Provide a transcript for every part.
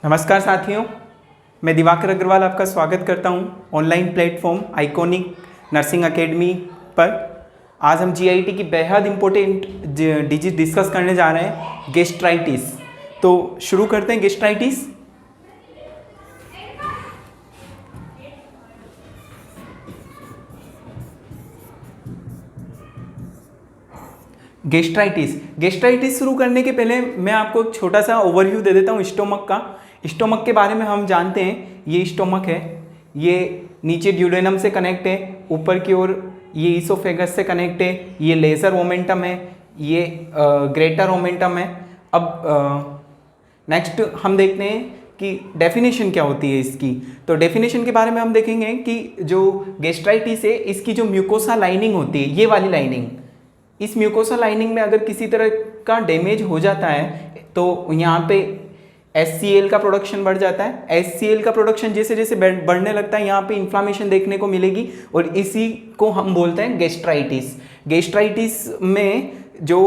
नमस्कार साथियों, मैं दिवाकर अग्रवाल आपका स्वागत करता हूं online platform iconic nursing academy पर। आज हम जीआईटी की बेहद इम्पोर्टेंट डिजीज डिस्कस करने जा रहे हैं, गैस्ट्राइटिस। तो शुरू करते हैं। गैस्ट्राइटिस गैस्ट्राइटिस शुरू करने के पहले मैं आपको एक छोटा सा ओवरव्यू दे देता हूँ स्टोमक का। स्टोमक के बारे में हम जानते हैं, ये स्टोमक है, ये नीचे ड्यूडेनम से कनेक्ट है, ऊपर की ओर ये ईसोफेगस से कनेक्ट है, ये लेजर ओमेंटम है, ये ग्रेटर ओमेंटम है। अब नेक्स्ट हम देखते हैं कि डेफिनेशन क्या होती है इसकी। तो डेफिनेशन के बारे में हम देखेंगे कि जो गैस्ट्राइटिस है, इसकी जो म्यूकोसा लाइनिंग होती है, ये वाली लाइनिंग, इस म्यूकोसा लाइनिंग में अगर किसी तरह का डैमेज हो जाता है तो यहाँ पे HCl का प्रोडक्शन बढ़ जाता है। HCl का प्रोडक्शन जैसे जैसे बढ़ने लगता है, यहाँ पे इन्फ्लामेशन देखने को मिलेगी और इसी को हम बोलते हैं गैस्ट्राइटिस। गैस्ट्राइटिस में जो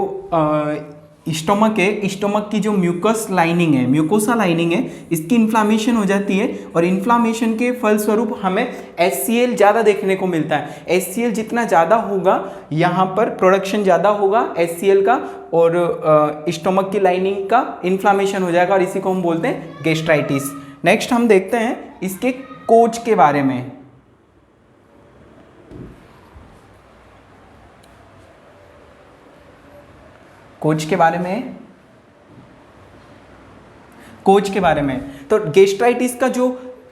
स्टोमक है, स्टोमक की जो म्यूकस लाइनिंग है, म्यूकोसा लाइनिंग है, इसकी इन्फ्लामेशन हो जाती है और इन्फ्लामेशन के फलस्वरूप हमें HCl ज़्यादा देखने को मिलता है। HCl जितना ज़्यादा होगा, यहाँ पर प्रोडक्शन ज़्यादा होगा HCl का और स्टोमक की लाइनिंग का इन्फ्लामेशन हो जाएगा और इसी को हम बोलते हैं गैस्ट्राइटिस। नेक्स्ट हम देखते हैं इसके कोज के बारे में। कोज के बारे में तो गैस्ट्राइटिस का जो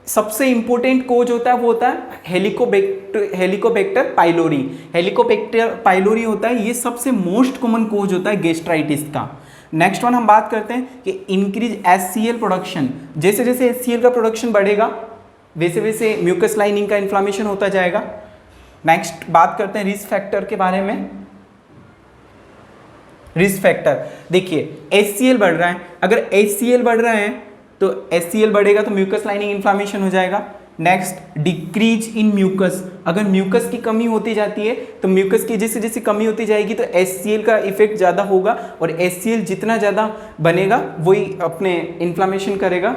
सबसे इंपॉर्टेंट कोज होता है वो होता है हेलिकोबैक्टर पाइलोरी। हेलिकोबैक्टर पाइलोरी होता है, ये सबसे मोस्ट कॉमन कोज होता है गैस्ट्राइटिस का। नेक्स्ट वन हम बात करते हैं कि इंक्रीज HCl प्रोडक्शन। जैसे जैसे HCl का प्रोडक्शन बढ़ेगा वैसे वैसे म्यूकस लाइनिंग का इन्फ्लामेशन होता जाएगा। नेक्स्ट बात करते हैं रिस्क फैक्टर के बारे में। रिस्क फैक्टर देखिए, HCl बढ़ रहा है, अगर HCl बढ़ रहा है तो HCl बढ़ेगा तो म्यूकस लाइनिंग इन्फ्लामेशन हो जाएगा। नेक्स्ट डिक्रीज इन म्यूकस, अगर म्यूकस की कमी होती जाती है तो म्यूकस की जैसे जैसे कमी होती जाएगी तो HCl का इफेक्ट ज़्यादा होगा और HCl जितना ज़्यादा बनेगा वही अपने इन्फ्लामेशन करेगा।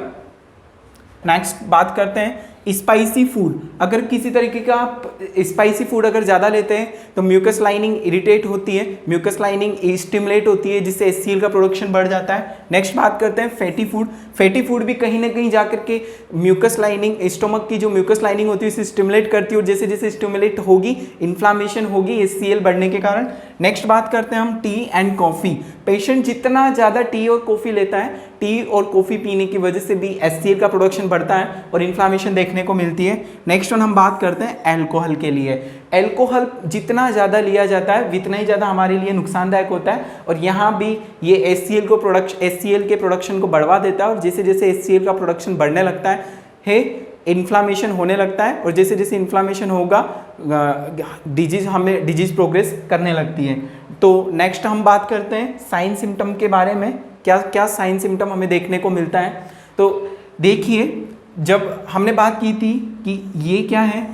नेक्स्ट बात करते हैं स्पाइसी फूड। अगर किसी तरीके का आप स्पाइसी फूड अगर ज़्यादा लेते हैं तो म्यूकस लाइनिंग इरिटेट होती है, म्यूकस लाइनिंग स्टिमुलेट होती है, जिससे HCl का प्रोडक्शन बढ़ जाता है। नेक्स्ट बात करते हैं फैटी फूड। फैटी फूड भी कहीं ना कहीं जाकर के म्यूकस लाइनिंग, स्टोमक की जो म्यूकस लाइनिंग होती है उसे स्टिमुलेट करती है और जैसे जैसे स्टिमुलेट होगी इन्फ्लामेशन होगी HCl बढ़ने के कारण। नेक्स्ट बात करते हैं हम टी एंड कॉफ़ी। पेशेंट जितना ज़्यादा टी और कॉफ़ी लेता है, टी और कॉफ़ी पीने की वजह से भी HCl का प्रोडक्शन बढ़ता है और इन्फ्लामेशन देखने को मिलती है। नेक्स्ट वन हम बात करते हैं अल्कोहल के लिए। अल्कोहल जितना ज़्यादा लिया जाता है उतना ही ज़्यादा हमारे लिए नुकसानदायक होता है और यहाँ भी ये HCl के प्रोडक्शन को बढ़वा देता है और जैसे जैसे HCl का प्रोडक्शन बढ़ने लगता है इन्फ्लामेशन होने लगता है और जैसे जैसे इन्फ्लामेशन होगा डिजीज प्रोग्रेस करने लगती है। तो नेक्स्ट हम बात करते हैं साइन सिम्टम के बारे में। क्या क्या साइन सिम्टम हमें देखने को मिलता है। तो देखिए, जब हमने बात की थी कि ये क्या है,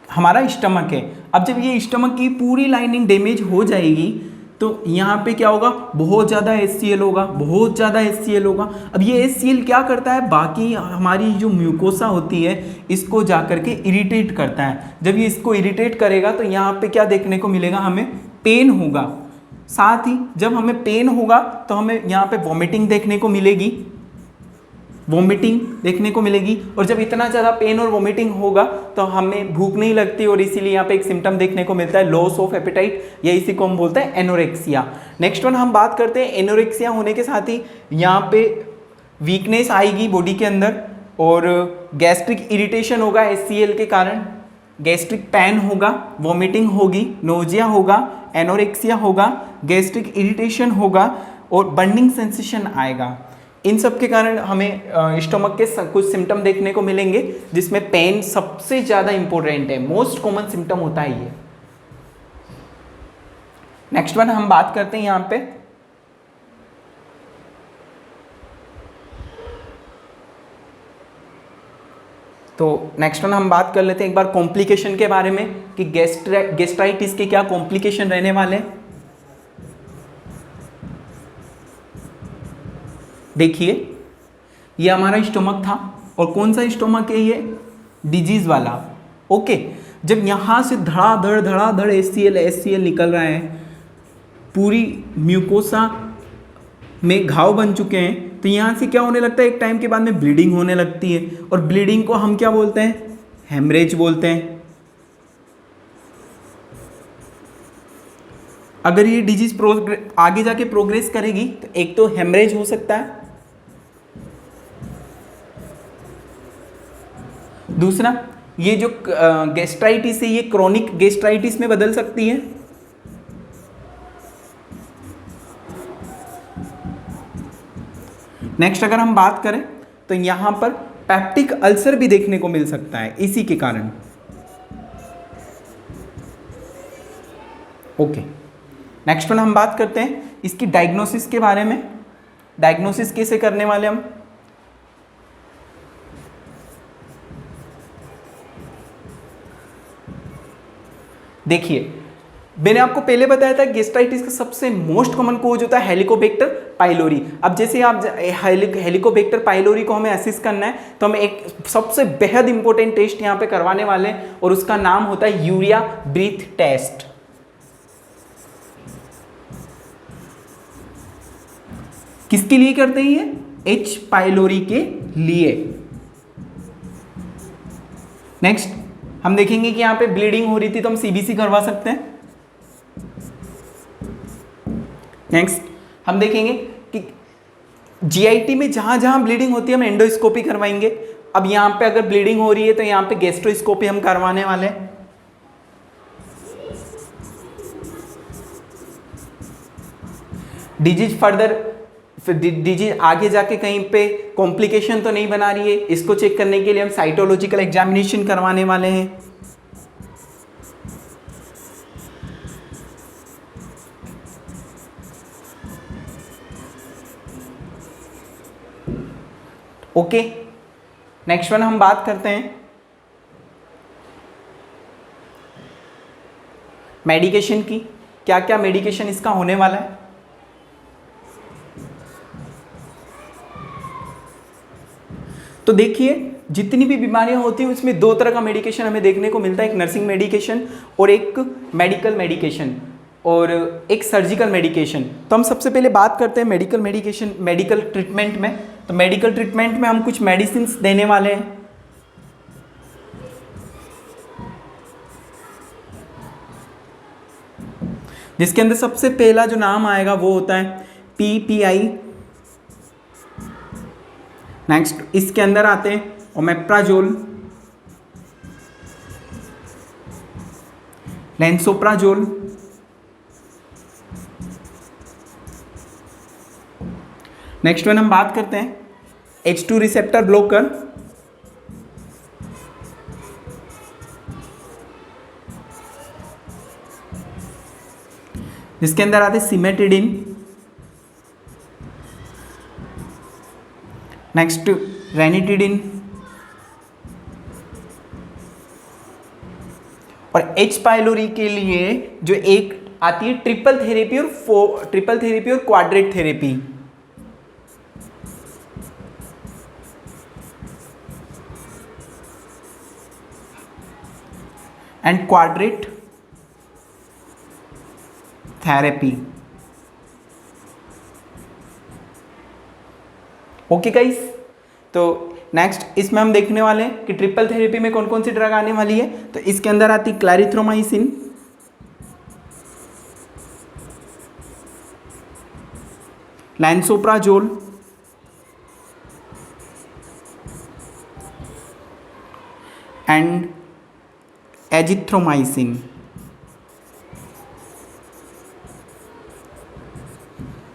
हमारा स्टमक है। अब जब ये स्टमक की पूरी लाइनिंग डैमेज हो जाएगी तो यहाँ पे क्या होगा, बहुत ज़्यादा HCl होगा, बहुत ज़्यादा HCl होगा। अब ये HCl क्या करता है, बाकी हमारी जो म्यूकोसा होती है इसको जा करके इरिटेट करता है। जब ये इसको इरिटेट करेगा तो यहाँ पे क्या देखने को मिलेगा, हमें पेन होगा। साथ ही जब हमें पेन होगा तो हमें यहाँ पे वॉमिटिंग देखने को मिलेगी, और जब इतना ज़्यादा पेन और वॉमिटिंग होगा तो हमें भूख नहीं लगती और इसीलिए यहाँ पे एक सिम्टम देखने को मिलता है लॉस ऑफ एपेटाइट, या इसी को हम बोलते हैं एनोरेक्सिया। नेक्स्ट वन हम बात करते हैं एनोरेक्सिया होने के साथ ही यहाँ पे वीकनेस आएगी बॉडी के अंदर और गैस्ट्रिक इरिटेशन होगा HCl के कारण, गैस्ट्रिक पैन होगा, वॉमिटिंग होगी, नोजिया होगा, एनोरेक्सिया होगा, गैस्ट्रिक इरिटेशन होगा और बर्निंग सेंसेशन आएगा। इन सब के कारण हमें स्टोमक के कुछ सिम्टम देखने को मिलेंगे जिसमें पेन सबसे ज़्यादा इंपॉर्टेंट है, मोस्ट कॉमन सिम्टम होता है ये। नेक्स्ट वन हम बात करते हैं यहाँ पे तो नेक्स्ट वन हम बात कर लेते हैं एक बार कॉम्प्लिकेशन के बारे में कि गैस्ट्राइटिस के क्या कॉम्प्लिकेशन रहने वाले हैं। देखिए ये हमारा स्टोमक था, और कौन सा स्टोमक है ये, डिजीज वाला। ओके, जब यहाँ से धड़ाधड़ HCl निकल रहा है, पूरी म्यूकोसा में घाव बन चुके हैं, तो यहाँ से क्या होने लगता है, एक टाइम के बाद में ब्लीडिंग होने लगती है, और ब्लीडिंग को हम क्या बोलते हैं, हेमरेज बोलते हैं। अगर ये डिजीज आगे जाके प्रोग्रेस करेगी तो एक तो हेमरेज हो सकता है, दूसरा ये जो गैस्ट्राइटिस है ये क्रोनिक गैस्ट्राइटिस में बदल सकती है। नेक्स्ट अगर हम बात करें तो यहां पर पेप्टिक अल्सर भी देखने को मिल सकता है इसी के कारण। ओके, नेक्स्ट वन हम बात करते हैं इसकी डायग्नोसिस के बारे में। डायग्नोसिस कैसे करने वाले हम, देखिए मैंने आपको पहले बताया था गैस्ट्राइटिस का सबसे मोस्ट कॉमन कोज होता है हेलिकोबैक्टर पाइलोरी। अब जैसे आप हेलिकोबैक्टर पाइलोरी को हमें असिस्ट करना है तो हम एक सबसे बेहद इंपॉर्टेंट टेस्ट यहाँ पे करवाने वाले हैं, और उसका नाम होता है यूरिया ब्रीथ टेस्ट। किसके लिए करते हैं ये, H पाइलोरी के लिए। नेक्स्ट हम देखेंगे कि यहाँ पे ब्लीडिंग हो रही थी तो हम CBC करवा सकते हैं। नेक्स्ट हम देखेंगे कि GIT में जहां जहां ब्लीडिंग होती है हम एंडोस्कोपी करवाएंगे। अब यहाँ पे अगर ब्लीडिंग हो रही है तो यहाँ पे गैस्ट्रोस्कोपी हम करवाने वाले हैं। डिजीज आगे जाके कहीं पे कॉम्प्लिकेशन तो नहीं बना रही है, इसको चेक करने के लिए हम साइटोलॉजिकल एग्जामिनेशन करवाने वाले हैं। ओके, नेक्स्ट वन हम बात करते हैं मेडिकेशन की। क्या क्या मेडिकेशन इसका होने वाला है, तो देखिए जितनी भी बीमारियां होती हैं उसमें दो तरह का मेडिकेशन हमें देखने को मिलता है, एक नर्सिंग मेडिकेशन और एक मेडिकल मेडिकेशन और एक सर्जिकल मेडिकेशन। तो हम सबसे पहले बात करते हैं मेडिकल मेडिकेशन, मेडिकल ट्रीटमेंट में। तो मेडिकल ट्रीटमेंट में हम कुछ मेडिसिन देने वाले हैं। जिसके अंदर सबसे पहला जो नाम आएगा वो होता है PPI। नेक्स्ट इसके अंदर आते हैं ओमेप्राजोल, लेंसोप्राजोल, नेक्स्ट वन हम बात करते हैं H2 रिसेप्टर ब्लॉकर, जिसके अंदर आते हैं सिमेटिडिन, नेक्स्ट रेनिटिडिन, और H पाइलोरी के लिए जो एक आती है ट्रिपल थेरेपी और quadrate therapy. And quadrate therapy. Okay guys, तो नेक्स्ट इसमें हम देखने वाले हैं कि ट्रिपल थेरेपी में कौन कौन सी ड्रग आने वाली है। तो इसके अंदर आती क्लैरिथ्रोमाइसिन, लैंसोप्राजोल, एंड एजिथ्रोमाइसिन।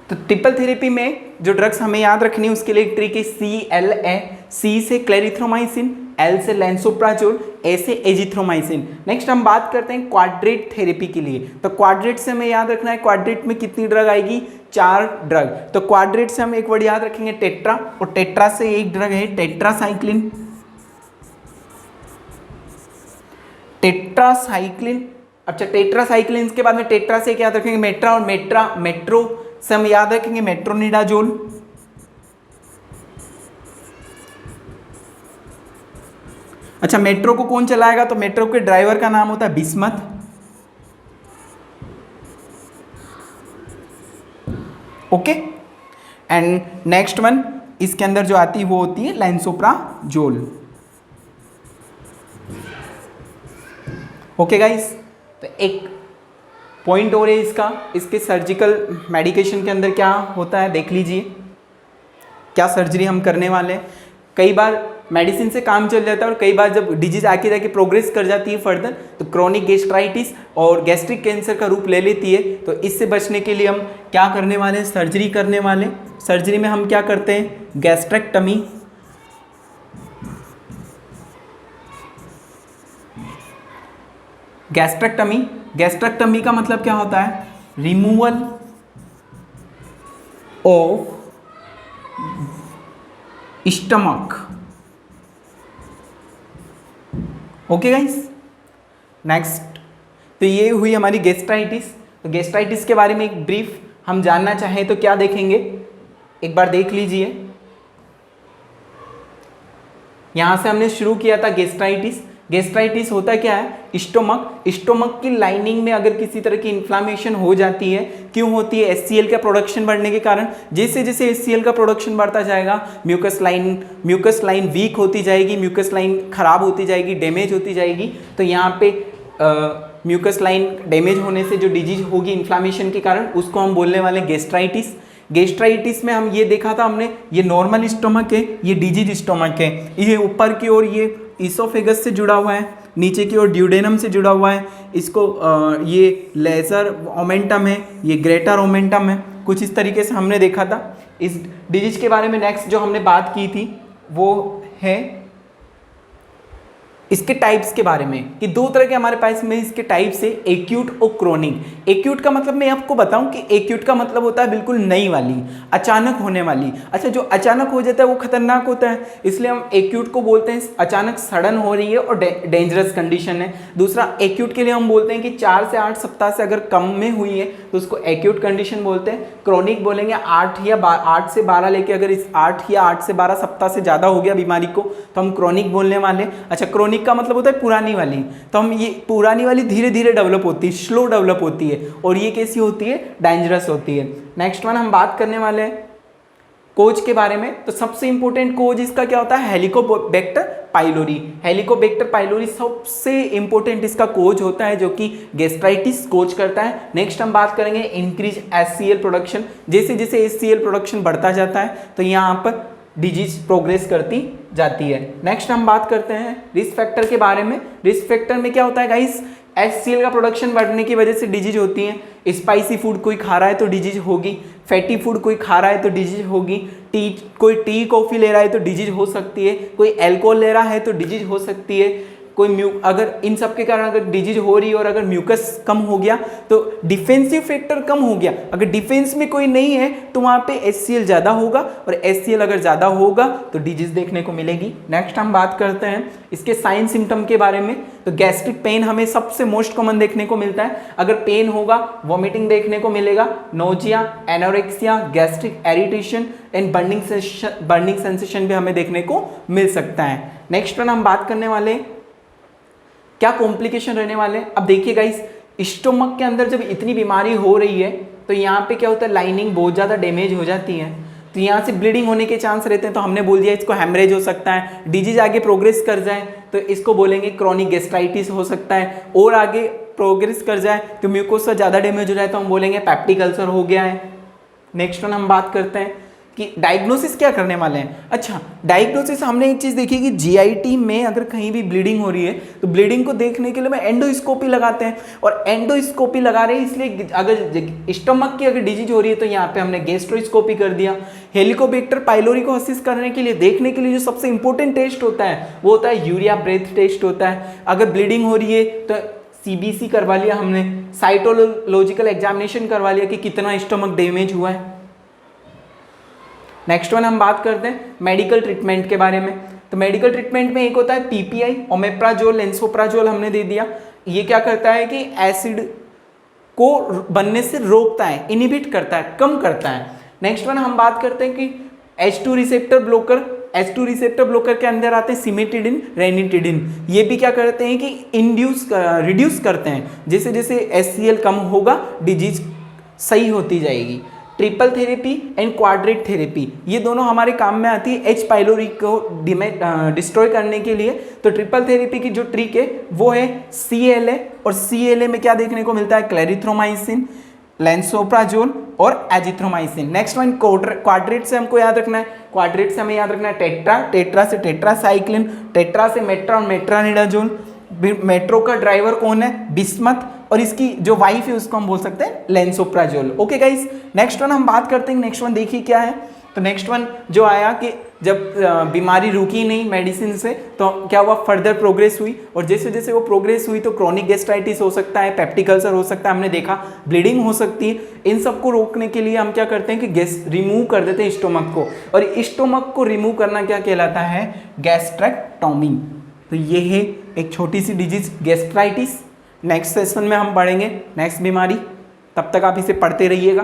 तो ट्रिपल थेरेपी में जो ड्रग्स हमें याद रखनी है उसके लिए एक ट्रिक है CLA। C से क्लैरिथ्रोमाइसिन, L से लैंसोप्राजोल, A से एजिथ्रोमाइसिन। नेक्स्ट हम बात करते हैं क्वाड्रेट थेरेपी के लिए। तो क्वाड्रेट से हमें याद रखना है क्वाड्रेट में कितनी ड्रग आएगी, 4 ड्रग। तो क्वाड्रेट से हम एक वर्ड याद रखेंगे टेट्रा, और टेट्रा से एक ड्रग है टेट्रासाइक्लिन। टेट्रासाइक्लिन, अच्छा टेट्रासाइक्लिन के बाद में टेट्रा से क्या याद रखेंगे मेट्रा, और मेट्रो से हम याद रखेंगे मेट्रोनिडाजोल। अच्छा, मेट्रो को कौन चलाएगा? तो मेट्रो के ड्राइवर का नाम होता है bismuth. Okay, and next one इसके अंदर जो आती है वो होती है लैंसोप्राजोल। ओके गाइस, तो एक पॉइंट और है इसका, इसके सर्जिकल मेडिकेशन के अंदर क्या होता है देख लीजिए, क्या सर्जरी हम करने वाले हैं। कई बार मेडिसिन से काम चल जाता है और कई बार जब डिजीज आके जाके प्रोग्रेस कर जाती है फर्दर तो क्रोनिक गैस्ट्राइटिस और गैस्ट्रिक कैंसर का रूप ले लेती है। तो इससे बचने के लिए हम क्या करने वाले हैं? सर्जरी करने वाले। सर्जरी में हम क्या करते हैं? गैस्ट्रेक्टमी। गैस्ट्रेक्टमी का मतलब क्या होता है? Removal of stomach. Okay guys, next, तो ये हुई हमारी गैस्ट्राइटिस। तो गैस्ट्राइटिस के बारे में एक ब्रीफ हम जानना चाहें तो क्या देखेंगे, एक बार देख लीजिए। यहां से हमने शुरू किया था गैस्ट्राइटिस। गैस्ट्राइटिस होता क्या है? स्टोमक की लाइनिंग में अगर किसी तरह की इन्फ्लामेशन हो जाती है, क्यों होती है? HCl का प्रोडक्शन बढ़ने के कारण। जैसे जैसे HCl का प्रोडक्शन बढ़ता जाएगा म्यूकस लाइन वीक होती जाएगी, म्यूकस लाइन खराब होती जाएगी, डैमेज होती जाएगी। तो यहाँ पे म्यूकस लाइन डैमेज होने से जो डिजीज होगी इन्फ्लामेशन के कारण, उसको हम बोलने वाले गैस्ट्राइटिस। गैस्ट्राइटिस में हम ये देखा था हमने, ये नॉर्मल स्टोमक है, ये डिजीज स्टोमक है। ये ऊपर की ओर ये इसोफेगस से जुड़ा हुआ है, नीचे की ओर ड्यूडेनम से जुड़ा हुआ है। इसको ये लेजर ओमेंटम है, ये ग्रेटर ओमेंटम है। कुछ इस तरीके से हमने देखा था इस डिजीज के बारे में। नेक्स्ट जो हमने बात की थी वो है इसके टाइप्स के बारे में, कि दो तरह के हमारे पास में इसके टाइप्स है, एक्यूट और क्रोनिक। एक्यूट का मतलब मैं आपको बताऊं कि एक्यूट का मतलब होता है बिल्कुल नई वाली, अचानक होने वाली। अच्छा, जो अचानक हो जाता है वो खतरनाक होता है, इसलिए हम एक्यूट को बोलते हैं अचानक सडन हो रही है और डेंजरस कंडीशन है। दूसरा, एक्यूट के लिए हम बोलते हैं कि 4 से 8 सप्ताह से अगर कम में हुई है तो उसको एक्यूट कंडीशन बोलते हैं। क्रोनिक बोलेंगे 8 से 12 लेके, अगर इस 8 से 12 सप्ताह से ज़्यादा हो गया बीमारी को तो हम क्रोनिक बोलने वाले। अच्छा, क्रोनिक का मतलब होता है पुरानी वाली। तो हम ये पुरानी वाली धीरे धीरे डेवलप होती है, स्लो डेवलप होती है, और ये कैसी होती है? डेंजरस होती है। नेक्स्ट वन हम बात करने वाले हैं कोज के बारे में। तो सबसे इंपॉर्टेंट कोज इसका क्या होता है? Helicobacter pylori. हेलिकोबैक्टर पाइलोरी सबसे इंपॉर्टेंट इसका कोज होता है जो कि गैस्ट्राइटिस कोज करता है। नेक्स्ट हम बात करेंगे इंक्रीज HCl प्रोडक्शन। जैसे जैसे HCl प्रोडक्शन बढ़ता जाता है तो यहाँ पर डिजीज प्रोग्रेस करती जाती है। नेक्स्ट हम बात करते हैं रिस्क फैक्टर के बारे में। रिस्क फैक्टर में क्या होता है गाइस? HCl का प्रोडक्शन बढ़ने की वजह से डिजीज होती है। स्पाइसी फूड कोई खा रहा है तो डिजीज होगी, फैटी फूड कोई खा रहा है तो डिजीज होगी, कोई टी कॉफ़ी ले रहा है तो डिजीज हो सकती है, कोई एल्कोहल ले रहा है तो डिजीज हो सकती है, कोई अगर इन सब के कारण अगर डिजीज हो रही है और अगर म्यूकस कम हो गया तो डिफेंसिव फैक्टर कम हो गया। अगर डिफेंस में कोई नहीं है तो वहाँ पे HCl ज़्यादा होगा, और HCl अगर ज़्यादा होगा तो डिजीज देखने को मिलेगी। नेक्स्ट हम बात करते हैं इसके साइन सिम्टम के बारे में। तो गैस्ट्रिक पेन हमें सबसे मोस्ट कॉमन देखने को मिलता है। अगर पेन होगा वॉमिटिंग देखने को मिलेगा, nausea, anorexia, gastric एरिटेशन and burning sensation भी हमें देखने को मिल सकता है। नेक्स्ट वन हम बात करने वाले क्या कॉम्प्लिकेशन रहने वाले हैं। अब देखिए गाइस, स्टोमक के अंदर जब इतनी बीमारी हो रही है तो यहाँ पे क्या होता है? लाइनिंग बहुत ज़्यादा डैमेज हो जाती है, तो यहाँ से ब्लीडिंग होने के चांस रहते हैं। तो हमने बोल दिया इसको हेमरेज हो सकता है। डिजीज आगे प्रोग्रेस कर जाए तो इसको बोलेंगे क्रोनिक गैस्ट्राइटिस हो सकता है, और आगे प्रोग्रेस कर जाए तो म्यूकोसा ज़्यादा डैमेज हो जाए तो हम बोलेंगे पेप्टिक अल्सर हो गया है। नेक्स्ट वन हम बात करते हैं कि डायग्नोसिस क्या करने वाले हैं। अच्छा, डायग्नोसिस हमने एक चीज़ देखी कि GIT में अगर कहीं भी ब्लीडिंग हो रही है तो ब्लीडिंग को देखने के लिए मैं एंडोस्कोपी लगाते हैं, और एंडोस्कोपी लगा रहे हैं इसलिए अगर स्टमक की अगर डिजीज हो रही है तो यहाँ पे हमने गैस्ट्रोस्कोपी कर दिया। हेलिकोबैक्टर पाइलोरी को असिस्ट करने के लिए, देखने के लिए जो सबसे इंपॉर्टेंट टेस्ट होता है वो होता है यूरिया ब्रेथ टेस्ट होता है। अगर ब्लीडिंग हो रही है तो CBC करवा लिया हमने, साइटोलॉजिकल एग्जामिनेशन करवा लिया कि कितना स्टमक डैमेज हुआ है। नेक्स्ट वन हम बात करते हैं मेडिकल ट्रीटमेंट के बारे में। तो मेडिकल ट्रीटमेंट में एक होता है PPI, ओमेप्राजोल, लेंसोप्राजोल हमने दे दिया। ये क्या करता है कि एसिड को बनने से रोकता है, इनहिबिट करता है, कम करता है। नेक्स्ट वन हम बात करते हैं कि H2 receptor blocker H2 receptor blocker के अंदर आते हैं सिमेटिडिन, रेनिटिडिन। ये भी क्या करते हैं कि इंड्यूस रिड्यूस करते हैं, जैसे जैसे HCl कम होगा डिजीज सही होती जाएगी। Triple therapy and quadrate therapy, ये दोनों हमारे काम में आती है H पाइलोरी को डिस्ट्रॉय करने के लिए। तो ट्रिपल थेरेपी की जो ट्रिक है वो है CLA, और CLA में क्या देखने को मिलता है, क्लेरिथ्रोमाइसिन, लेंसोप्राजोल और एजिथ्रोमाइसिन। नेक्स्ट वन क्वाड्रेट से हमको याद रखना है, क्वाड्रेट से हमें याद रखना है टेट्रा, टेट्रा से टेट्रासाइक्लिन, टेट्रा से मेट्रा और मेट्रानिडाजोल। मेट्रो का ड्राइवर कौन है, बिस्मथ, और इसकी जो वाइफ है उसको हम बोल सकते हैं lansoprazole. Okay guys, next one हम बात करते हैं, नेक्स्ट वन देखिए क्या है। तो नेक्स्ट वन जो आया कि जब बीमारी रुकी नहीं मेडिसिन से तो क्या हुआ, फर्दर प्रोग्रेस हुई, और जैसे जैसे वो प्रोग्रेस हुई तो क्रोनिक गैस्ट्राइटिस हो सकता है, पेप्टिक अल्सर हो सकता है, हमने देखा ब्लीडिंग हो सकती है। इन सबको रोकने के लिए हम क्या करते हैं कि गैस रिमूव कर देते हैं स्टोमक को, और स्टोमक को रिमूव करना क्या कहलाता है, गैस्ट्रेक्टोमी। तो ये है एक छोटी सी डिजीज गैस्ट्राइटिस। नेक्स्ट सेशन में हम पढ़ेंगे नेक्स्ट बीमारी, तब तक आप इसे पढ़ते रहिएगा।